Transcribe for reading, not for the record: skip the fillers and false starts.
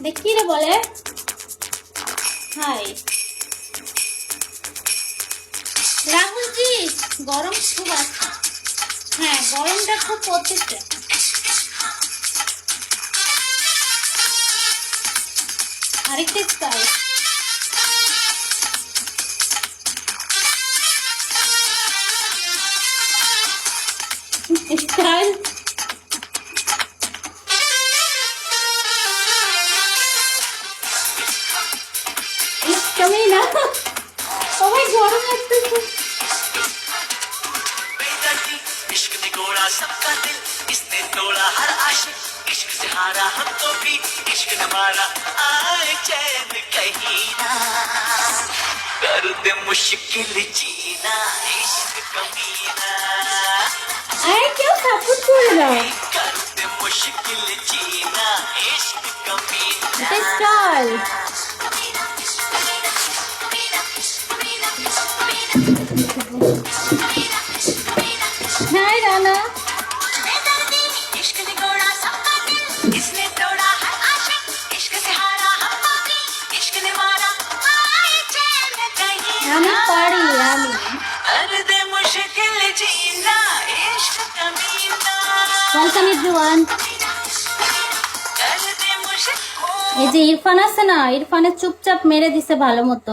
দেখি রে বলে হাই রাহুলজি, গরম খুব আছে। হ্যাঁ, গরমটা খুব পড়তেছে। আরেকটা স্টাইল স্টাইল कमी ना ओए गरम লাগতেছে। इश्क ने तोड़ा सबका दिल, इसने तोड़ा हर आशिक, इश्क से हारा हमको भी, इश्क ने मारा आए चैन कहीं ना, कर दे मुश्किल जीना इश्क कमीना, আরে কেউ সাপোর্ট করে দাও। कर दे मुश्किल जीना इश्क कमीना। এটা স্টাইল हाय राना इश्क ने तोड़ा सबका दिल, इसने तोड़ा हर आशिक, इश्क से हारा हमको भी, इश्क ने मारा आए चैन कहीं ना, আমি পারি আমি कर दे मुश्किल जीना इश्क कमीना, ওয়েলকাম এভরিওয়ান। कर दे मुश्किल। এই যে ইরফান আছে না, ইরফানের চুপচাপ মেরে দিছে ভালো মতো।